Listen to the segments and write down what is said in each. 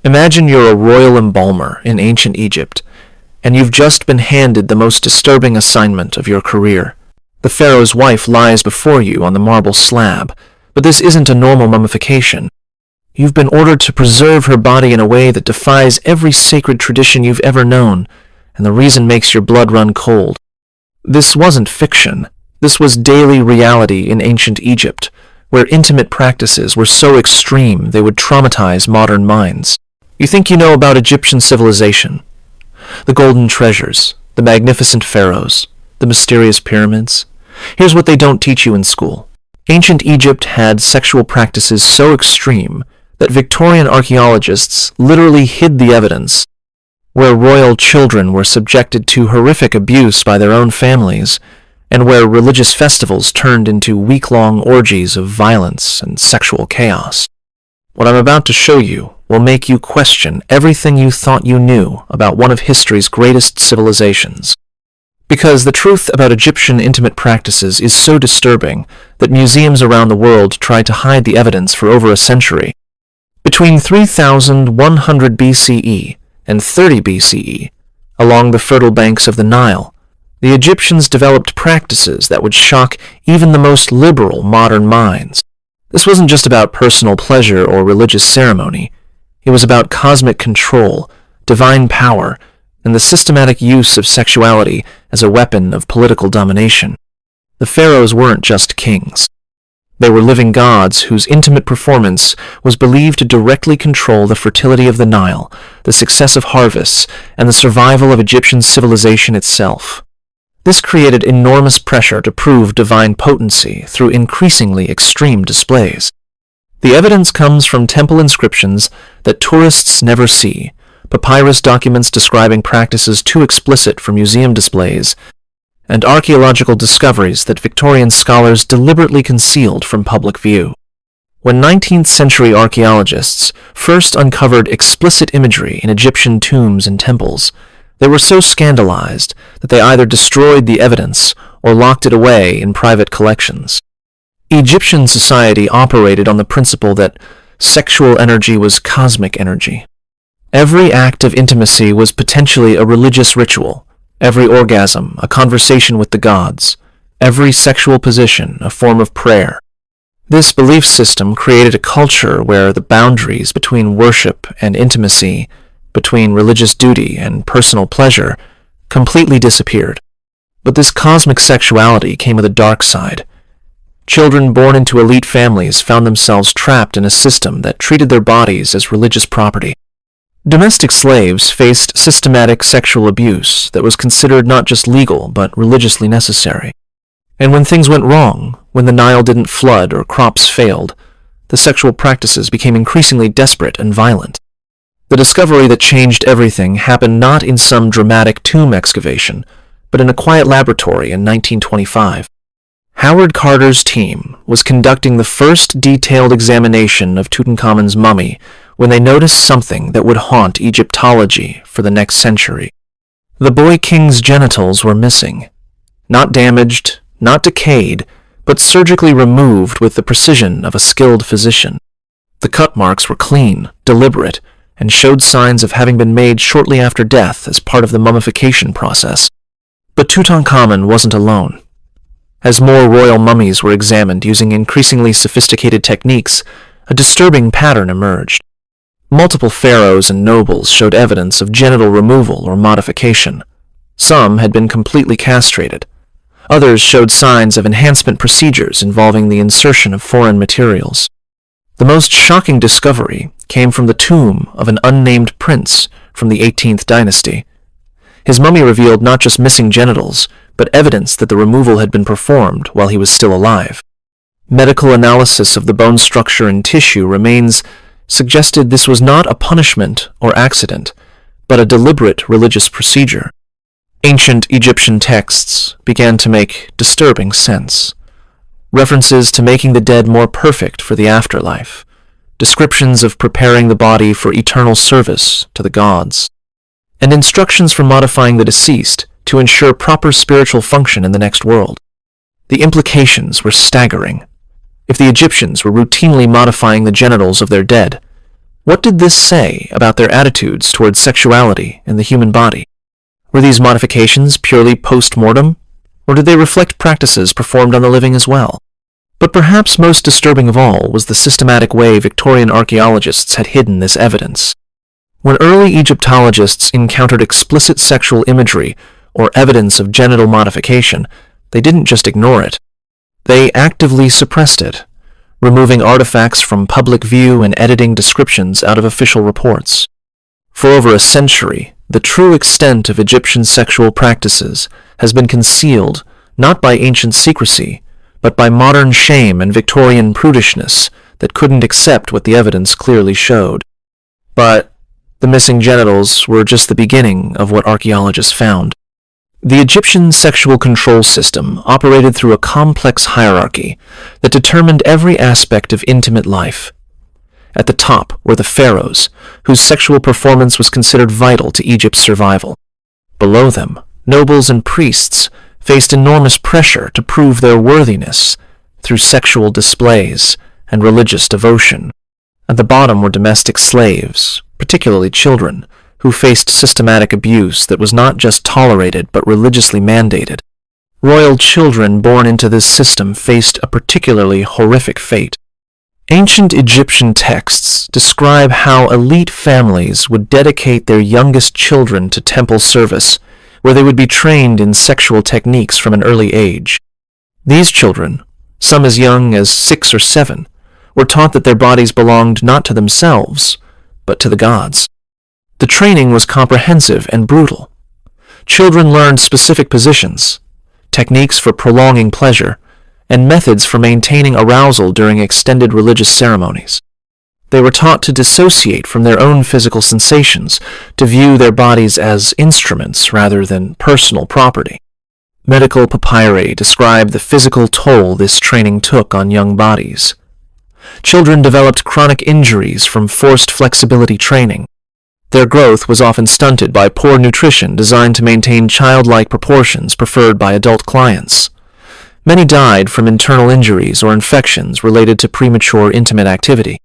Imagine you're a royal embalmer in ancient Egypt, and you've just been handed the most disturbing assignment of your career. The pharaoh's wife lies before you on the marble slab, but this isn't a normal mummification. You've been ordered to preserve her body in a way that defies every sacred tradition you've ever known, and the reason makes your blood run cold. This wasn't fiction. This was daily reality in ancient Egypt, where intimate practices were so extreme they would traumatize modern minds. You think you know about Egyptian civilization. The golden treasures, the magnificent pharaohs, the mysterious pyramids. Here's what they don't teach you in school. Ancient Egypt had sexual practices so extreme that Victorian archaeologists literally hid the evidence, where royal children were subjected to horrific abuse by their own families, and where religious festivals turned into week-long orgies of violence and sexual chaos. What I'm about to show you will make you question everything you thought you knew about one of history's greatest civilizations. Because the truth about Egyptian intimate practices is so disturbing that museums around the world tried to hide the evidence for over a century. Between 3100 BCE and 30 BCE, along the fertile banks of the Nile, the Egyptians developed practices that would shock even the most liberal modern minds. This wasn't just about personal pleasure or religious ceremony. It was about cosmic control, divine power, and the systematic use of sexuality as a weapon of political domination. The pharaohs weren't just kings. They were living gods whose intimate performance was believed to directly control the fertility of the Nile, the success of harvests, and the survival of Egyptian civilization itself. This created enormous pressure to prove divine potency through increasingly extreme displays. The evidence comes from temple inscriptions that tourists never see, papyrus documents describing practices too explicit for museum displays, and archaeological discoveries that Victorian scholars deliberately concealed from public view. When 19th-century archaeologists first uncovered explicit imagery in Egyptian tombs and temples, they were so scandalized that they either destroyed the evidence or locked it away in private collections. Egyptian society operated on the principle that sexual energy was cosmic energy. Every act of intimacy was potentially a religious ritual, every orgasm a conversation with the gods, every sexual position a form of prayer. This belief system created a culture where the boundaries between worship and intimacy, between religious duty and personal pleasure, completely disappeared. But this cosmic sexuality came with a dark side. Children born into elite families found themselves trapped in a system that treated their bodies as religious property. Domestic slaves faced systematic sexual abuse that was considered not just legal but religiously necessary. And when things went wrong, when the Nile didn't flood or crops failed, the sexual practices became increasingly desperate and violent. The discovery that changed everything happened not in some dramatic tomb excavation, but in a quiet laboratory in 1925. Howard Carter's team was conducting the first detailed examination of Tutankhamun's mummy when they noticed something that would haunt Egyptology for the next century. The boy king's genitals were missing. Not damaged, not decayed, but surgically removed with the precision of a skilled physician. The cut marks were clean, deliberate, and showed signs of having been made shortly after death as part of the mummification process. But Tutankhamun wasn't alone. As more royal mummies were examined using increasingly sophisticated techniques, a disturbing pattern emerged. Multiple pharaohs and nobles showed evidence of genital removal or modification. Some had been completely castrated. Others showed signs of enhancement procedures involving the insertion of foreign materials. The most shocking discovery came from the tomb of an unnamed prince from the 18th dynasty. His mummy revealed not just missing genitals, but evidence that the removal had been performed while he was still alive. Medical analysis of the bone structure and tissue remains suggested this was not a punishment or accident, but a deliberate religious procedure. Ancient Egyptian texts began to make disturbing sense. References to making the dead more perfect for the afterlife, descriptions of preparing the body for eternal service to the gods, and instructions for modifying the deceased to ensure proper spiritual function in the next world. The implications were staggering. If the Egyptians were routinely modifying the genitals of their dead, What did this say about their attitudes towards sexuality and the human body? Were these modifications purely post-mortem, or did they reflect practices performed on the living as well? But perhaps most disturbing of all was the systematic way Victorian archaeologists had hidden this evidence. When early Egyptologists encountered explicit sexual imagery or evidence of genital modification, they didn't just ignore it. They actively suppressed it, removing artifacts from public view and editing descriptions out of official reports. For over a century, the true extent of Egyptian sexual practices has been concealed not by ancient secrecy, but by modern shame and Victorian prudishness that couldn't accept what the evidence clearly showed. But the missing genitals were just the beginning of what archaeologists found. The Egyptian sexual control system operated through a complex hierarchy that determined every aspect of intimate life. At the top were the pharaohs, whose sexual performance was considered vital to Egypt's survival. Below them, nobles and priests faced enormous pressure to prove their worthiness through sexual displays and religious devotion. At the bottom were domestic slaves, particularly children, who faced systematic abuse that was not just tolerated but religiously mandated. Royal children born into this system faced a particularly horrific fate. Ancient Egyptian texts describe how elite families would dedicate their youngest children to temple service, where they would be trained in sexual techniques from an early age. These children, some as young as 6 or 7, were taught that their bodies belonged not to themselves, but to the gods. The training was comprehensive and brutal. Children learned specific positions, techniques for prolonging pleasure, and methods for maintaining arousal during extended religious ceremonies. They were taught to dissociate from their own physical sensations, to view their bodies as instruments rather than personal property. Medical papyri describe the physical toll this training took on young bodies. Children developed chronic injuries from forced flexibility training. Their growth was often stunted by poor nutrition designed to maintain childlike proportions preferred by adult clients. Many died from internal injuries or infections related to premature intimate activity.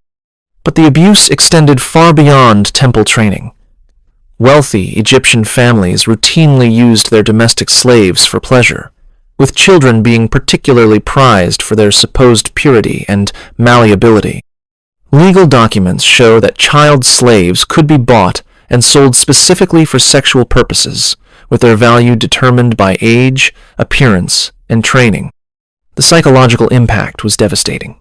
But the abuse extended far beyond temple training. Wealthy Egyptian families routinely used their domestic slaves for pleasure, with children being particularly prized for their supposed purity and malleability. Legal documents show that child slaves could be bought and sold specifically for sexual purposes, with their value determined by age, appearance, and training. The psychological impact was devastating.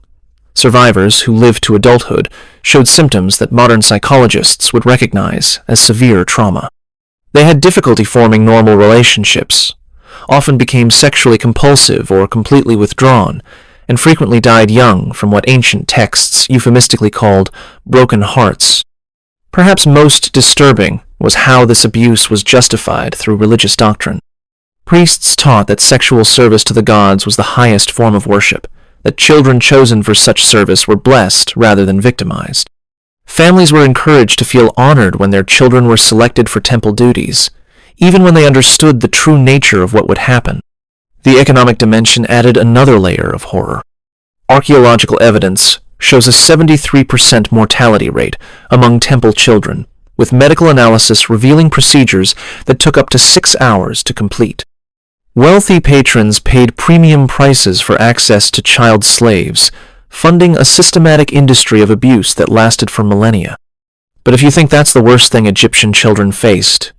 Survivors who lived to adulthood showed symptoms that modern psychologists would recognize as severe trauma. They had difficulty forming normal relationships, often became sexually compulsive or completely withdrawn, and frequently died young from what ancient texts euphemistically called broken hearts. Perhaps most disturbing was how this abuse was justified through religious doctrine. Priests taught that sexual service to the gods was the highest form of worship, that children chosen for such service were blessed rather than victimized. Families were encouraged to feel honored when their children were selected for temple duties, even when they understood the true nature of what would happen. The economic dimension added another layer of horror. Archaeological evidence shows a 73% mortality rate among temple children, with medical analysis revealing procedures that took up to 6 hours to complete. Wealthy patrons paid premium prices for access to child slaves, funding a systematic industry of abuse that lasted for millennia. But if you think that's the worst thing Egyptian children faced,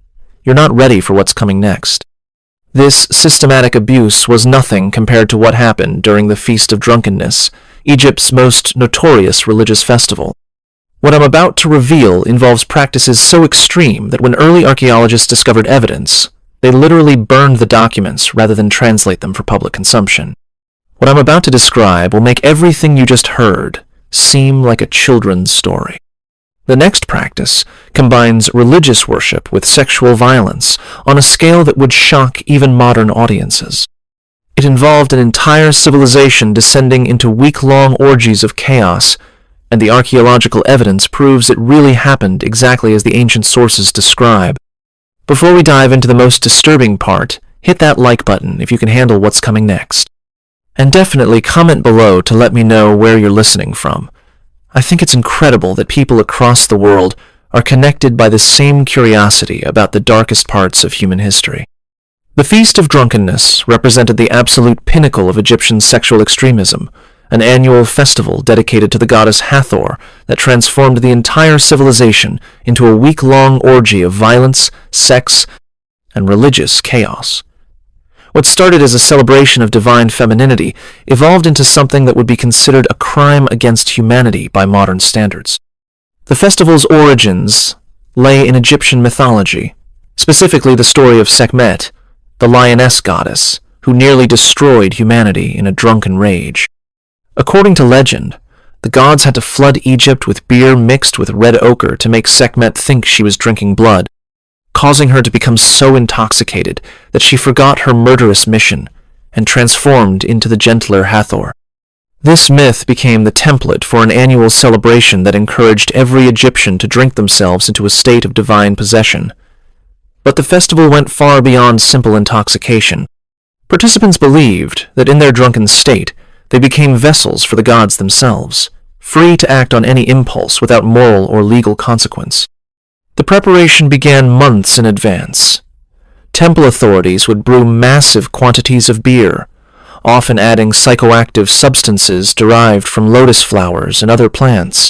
you're not ready for what's coming next. This systematic abuse was nothing compared to what happened during the Feast of Drunkenness, Egypt's most notorious religious festival. What I'm about to reveal involves practices so extreme that when early archaeologists discovered evidence, they literally burned the documents rather than translate them for public consumption. What I'm about to describe will make everything you just heard seem like a children's story. The next practice combines religious worship with sexual violence on a scale that would shock even modern audiences. It involved an entire civilization descending into week-long orgies of chaos, and the archaeological evidence proves it really happened exactly as the ancient sources describe. Before we dive into the most disturbing part, hit that like button if you can handle what's coming next. And definitely comment below to let me know where you're listening from. I think it's incredible that people across the world are connected by the same curiosity about the darkest parts of human history. The Feast of Drunkenness represented the absolute pinnacle of Egyptian sexual extremism, an annual festival dedicated to the goddess Hathor that transformed the entire civilization into a week-long orgy of violence, sex, and religious chaos. What started as a celebration of divine femininity evolved into something that would be considered a crime against humanity by modern standards. The festival's origins lay in Egyptian mythology, specifically the story of Sekhmet, the lioness goddess, who nearly destroyed humanity in a drunken rage. According to legend, the gods had to flood Egypt with beer mixed with red ochre to make Sekhmet think she was drinking blood, causing her to become so intoxicated that she forgot her murderous mission and transformed into the gentler Hathor. This myth became the template for an annual celebration that encouraged every Egyptian to drink themselves into a state of divine possession. But the festival went far beyond simple intoxication. Participants believed that in their drunken state, they became vessels for the gods themselves, free to act on any impulse without moral or legal consequence. The preparation began months in advance. Temple authorities would brew massive quantities of beer, often adding psychoactive substances derived from lotus flowers and other plants.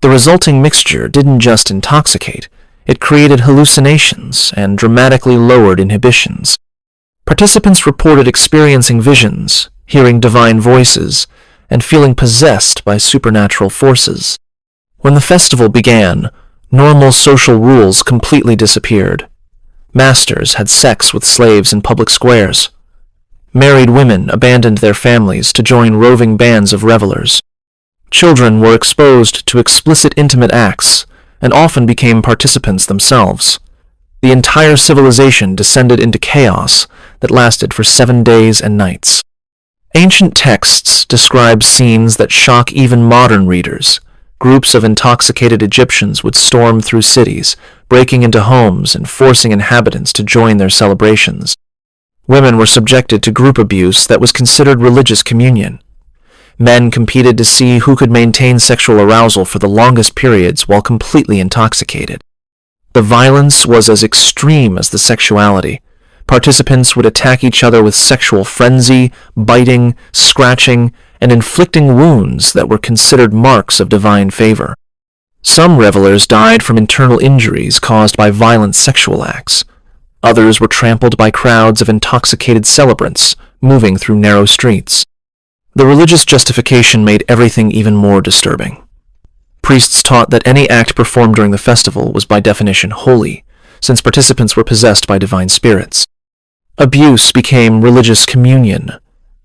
The resulting mixture didn't just intoxicate, it created hallucinations and dramatically lowered inhibitions. Participants reported experiencing visions, hearing divine voices, and feeling possessed by supernatural forces. When the festival began, normal social rules completely disappeared. Masters had sex with slaves in public squares. Married women abandoned their families to join roving bands of revelers. Children were exposed to explicit intimate acts and often became participants themselves. The entire civilization descended into chaos that lasted for 7 days and nights. Ancient texts describe scenes that shock even modern readers. Groups of intoxicated Egyptians would storm through cities, breaking into homes and forcing inhabitants to join their celebrations. Women were subjected to group abuse that was considered religious communion. Men competed to see who could maintain sexual arousal for the longest periods while completely intoxicated. The violence was as extreme as the sexuality. Participants would attack each other with sexual frenzy, biting, scratching, and inflicting wounds that were considered marks of divine favor. Some revelers died from internal injuries caused by violent sexual acts. Others were trampled by crowds of intoxicated celebrants moving through narrow streets. The religious justification made everything even more disturbing. Priests taught that any act performed during the festival was by definition holy, since participants were possessed by divine spirits. Abuse became religious communion.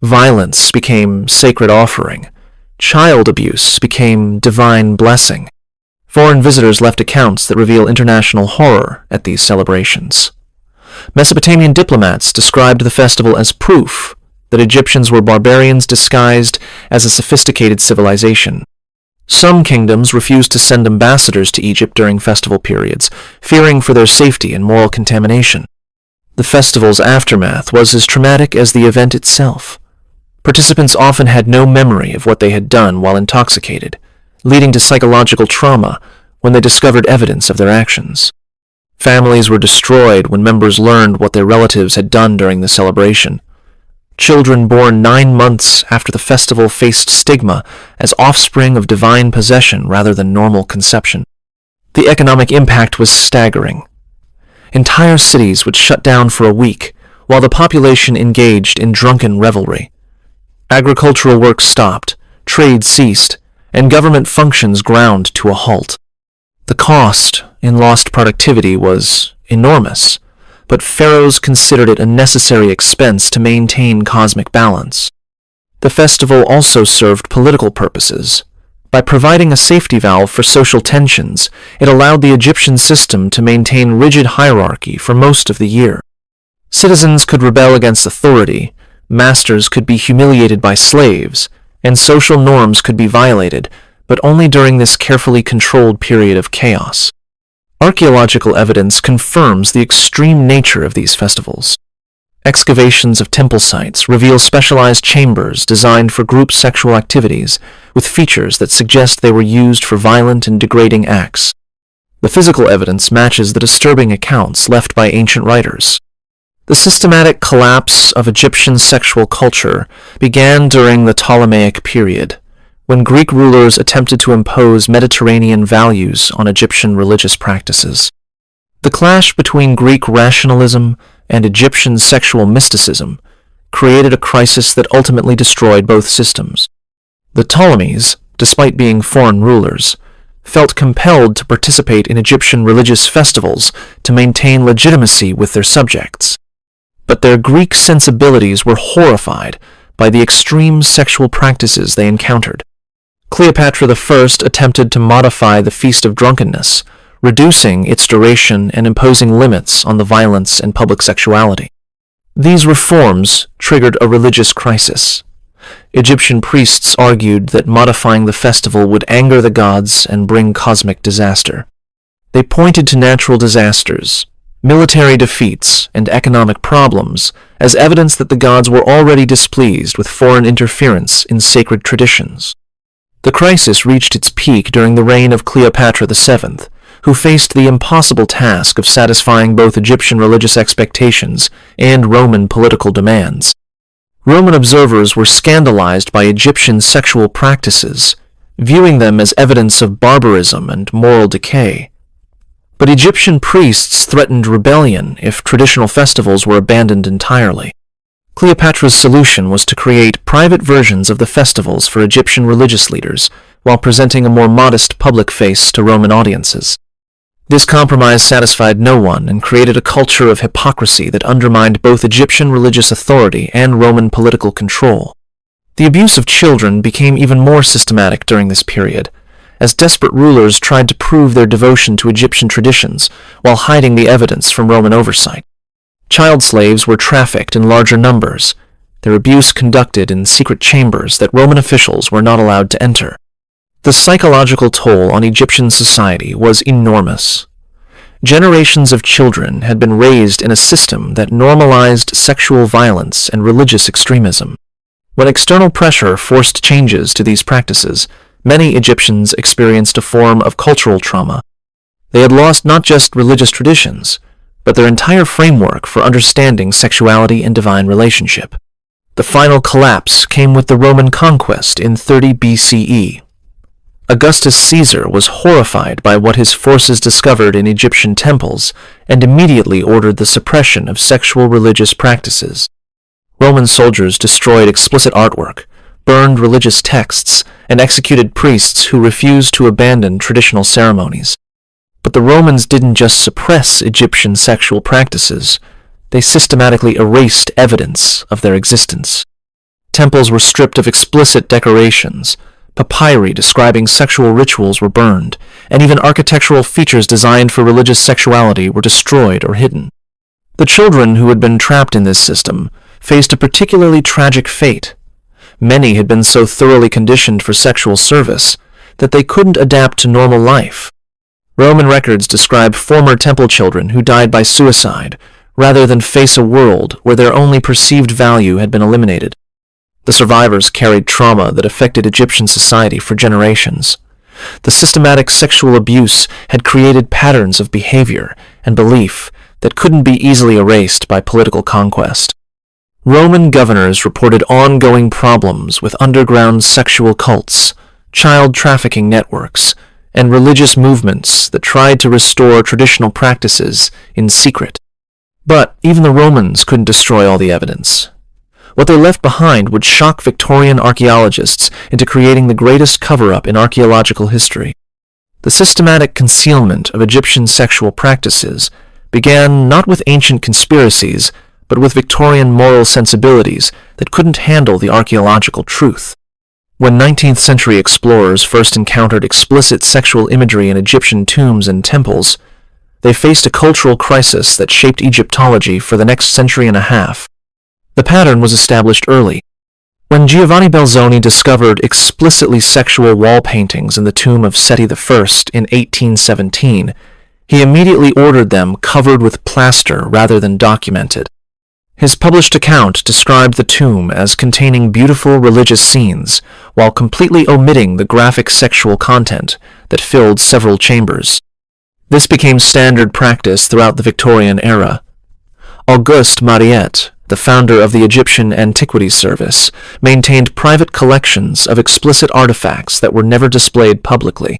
Violence became sacred offering. Child abuse became divine blessing. Foreign visitors left accounts that reveal international horror at these celebrations. Mesopotamian diplomats described the festival as proof that Egyptians were barbarians disguised as a sophisticated civilization. Some kingdoms refused to send ambassadors to Egypt during festival periods, fearing for their safety and moral contamination. The festival's aftermath was as traumatic as the event itself. Participants often had no memory of what they had done while intoxicated, leading to psychological trauma when they discovered evidence of their actions. Families were destroyed when members learned what their relatives had done during the celebration. Children born 9 months after the festival faced stigma as offspring of divine possession rather than normal conception. The economic impact was staggering. Entire cities would shut down for a week while the population engaged in drunken revelry. Agricultural work stopped, trade ceased, and government functions ground to a halt. The cost in lost productivity was enormous, but pharaohs considered it a necessary expense to maintain cosmic balance. The festival also served political purposes. By providing a safety valve for social tensions, it allowed the Egyptian system to maintain rigid hierarchy for most of the year. Citizens could rebel against authority, masters could be humiliated by slaves, and social norms could be violated, but only during this carefully controlled period of chaos. Archaeological evidence confirms the extreme nature of these festivals. Excavations of temple sites reveal specialized chambers designed for group sexual activities with features that suggest they were used for violent and degrading acts. The physical evidence matches the disturbing accounts left by ancient writers. The systematic collapse of Egyptian sexual culture began during the Ptolemaic period, when Greek rulers attempted to impose Mediterranean values on Egyptian religious practices. The clash between Greek rationalism and Egyptian sexual mysticism created a crisis that ultimately destroyed both systems. The Ptolemies, despite being foreign rulers, felt compelled to participate in Egyptian religious festivals to maintain legitimacy with their subjects. But their Greek sensibilities were horrified by the extreme sexual practices they encountered. Cleopatra I attempted to modify the Feast of Drunkenness, reducing its duration and imposing limits on the violence and public sexuality. These reforms triggered a religious crisis. Egyptian priests argued that modifying the festival would anger the gods and bring cosmic disaster. They pointed to natural disasters, military defeats, and economic problems as evidence that the gods were already displeased with foreign interference in sacred traditions. The crisis reached its peak during the reign of Cleopatra VII, who faced the impossible task of satisfying both Egyptian religious expectations and Roman political demands. Roman observers were scandalized by Egyptian sexual practices, viewing them as evidence of barbarism and moral decay. But Egyptian priests threatened rebellion if traditional festivals were abandoned entirely. Cleopatra's solution was to create private versions of the festivals for Egyptian religious leaders, while presenting a more modest public face to Roman audiences. This compromise satisfied no one and created a culture of hypocrisy that undermined both Egyptian religious authority and Roman political control. The abuse of children became even more systematic during this period, as desperate rulers tried to prove their devotion to Egyptian traditions while hiding the evidence from Roman oversight. Child slaves were trafficked in larger numbers, their abuse conducted in secret chambers that Roman officials were not allowed to enter. The psychological toll on Egyptian society was enormous. Generations of children had been raised in a system that normalized sexual violence and religious extremism. When external pressure forced changes to these practices, many Egyptians experienced a form of cultural trauma. They had lost not just religious traditions, but their entire framework for understanding sexuality and divine relationship. The final collapse came with the Roman conquest in 30 BCE. Augustus Caesar was horrified by what his forces discovered in Egyptian temples and immediately ordered the suppression of sexual religious practices. Roman soldiers destroyed explicit artwork, burned religious texts, and executed priests who refused to abandon traditional ceremonies. But the Romans didn't just suppress Egyptian sexual practices, they systematically erased evidence of their existence. Temples were stripped of explicit decorations, papyri describing sexual rituals were burned, and even architectural features designed for religious sexuality were destroyed or hidden. The children who had been trapped in this system faced a particularly tragic fate. Many had been so thoroughly conditioned for sexual service that they couldn't adapt to normal life. Roman records describe former temple children who died by suicide, rather than face a world where their only perceived value had been eliminated. The survivors carried trauma that affected Egyptian society for generations. The systematic sexual abuse had created patterns of behavior and belief that couldn't be easily erased by political conquest. Roman governors reported ongoing problems with underground sexual cults, child trafficking networks, and religious movements that tried to restore traditional practices in secret. But even the Romans couldn't destroy all the evidence. What they left behind would shock Victorian archaeologists into creating the greatest cover-up in archaeological history. The systematic concealment of Egyptian sexual practices began not with ancient conspiracies, but with Victorian moral sensibilities that couldn't handle the archaeological truth. When 19th century explorers first encountered explicit sexual imagery in Egyptian tombs and temples, they faced a cultural crisis that shaped Egyptology for the next century and a half. The pattern was established early. When Giovanni Belzoni discovered explicitly sexual wall paintings in the tomb of Seti I in 1817, he immediately ordered them covered with plaster rather than documented. His published account described the tomb as containing beautiful religious scenes, while completely omitting the graphic sexual content that filled several chambers. This became standard practice throughout the Victorian era. Auguste Mariette, the founder of the Egyptian Antiquities Service, maintained private collections of explicit artifacts that were never displayed publicly.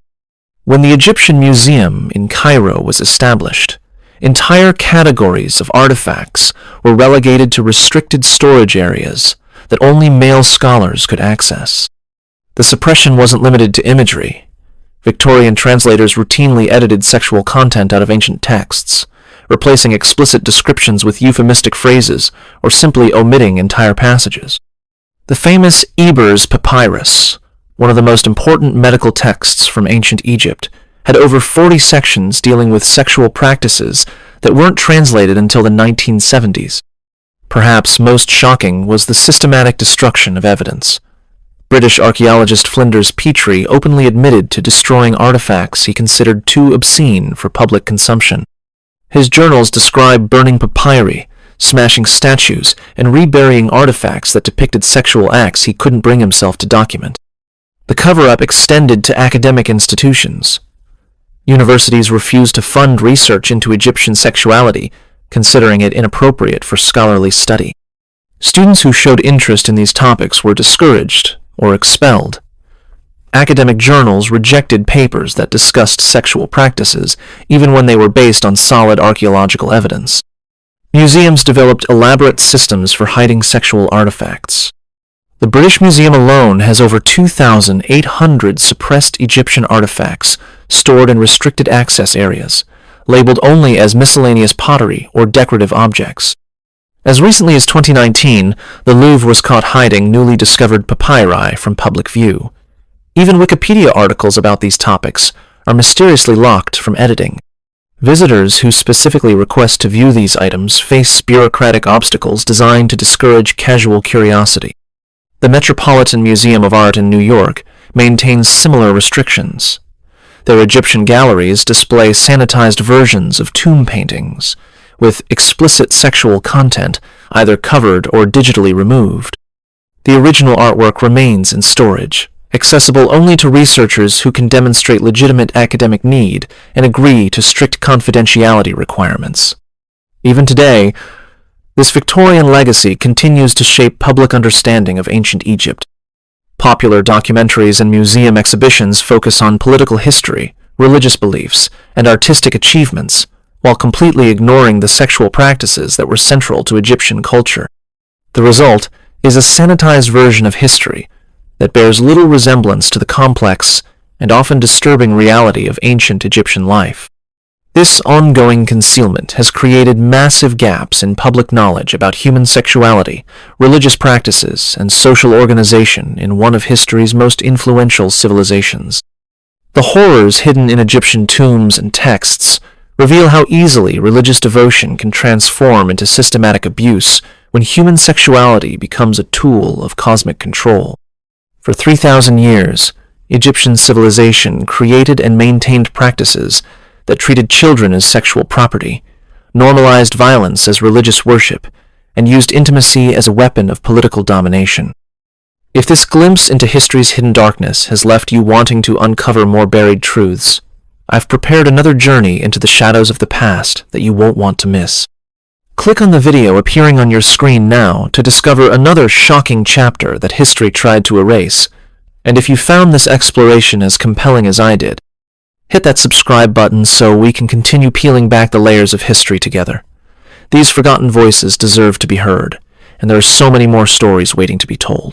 When the Egyptian Museum in Cairo was established, entire categories of artifacts were relegated to restricted storage areas that only male scholars could access. The suppression wasn't limited to imagery. Victorian translators routinely edited sexual content out of ancient texts, replacing explicit descriptions with euphemistic phrases or simply omitting entire passages. The famous Ebers Papyrus, one of the most important medical texts from ancient Egypt, had over 40 sections dealing with sexual practices that weren't translated until the 1970s. Perhaps most shocking was the systematic destruction of evidence. British archaeologist Flinders Petrie openly admitted to destroying artifacts he considered too obscene for public consumption. His journals describe burning papyri, smashing statues, and reburying artifacts that depicted sexual acts he couldn't bring himself to document. The cover-up extended to academic institutions. Universities refused to fund research into Egyptian sexuality, considering it inappropriate for scholarly study. Students who showed interest in these topics were discouraged or expelled. Academic journals rejected papers that discussed sexual practices, even when they were based on solid archaeological evidence. Museums developed elaborate systems for hiding sexual artifacts. The British Museum alone has over 2,800 suppressed Egyptian artifacts stored in restricted access areas, labeled only as miscellaneous pottery or decorative objects. As recently as 2019, the Louvre was caught hiding newly discovered papyri from public view. Even Wikipedia articles about these topics are mysteriously locked from editing. Visitors who specifically request to view these items face bureaucratic obstacles designed to discourage casual curiosity. The Metropolitan Museum of Art in New York maintains similar restrictions. Their Egyptian galleries display sanitized versions of tomb paintings, with explicit sexual content either covered or digitally removed. The original artwork remains in storage, accessible only to researchers who can demonstrate legitimate academic need and agree to strict confidentiality requirements. Even today, this Victorian legacy continues to shape public understanding of ancient Egypt. Popular documentaries and museum exhibitions focus on political history, religious beliefs, and artistic achievements, while completely ignoring the sexual practices that were central to Egyptian culture. The result is a sanitized version of history that bears little resemblance to the complex and often disturbing reality of ancient Egyptian life. This ongoing concealment has created massive gaps in public knowledge about human sexuality, religious practices, and social organization in one of history's most influential civilizations. The horrors hidden in Egyptian tombs and texts reveal how easily religious devotion can transform into systematic abuse when human sexuality becomes a tool of cosmic control. For 3,000 years, Egyptian civilization created and maintained practices that treated children as sexual property, normalized violence as religious worship, and used intimacy as a weapon of political domination. If this glimpse into history's hidden darkness has left you wanting to uncover more buried truths, I've prepared another journey into the shadows of the past that you won't want to miss. Click on the video appearing on your screen now to discover another shocking chapter that history tried to erase, and if you found this exploration as compelling as I did, hit that subscribe button so we can continue peeling back the layers of history together. These forgotten voices deserve to be heard, and there are so many more stories waiting to be told.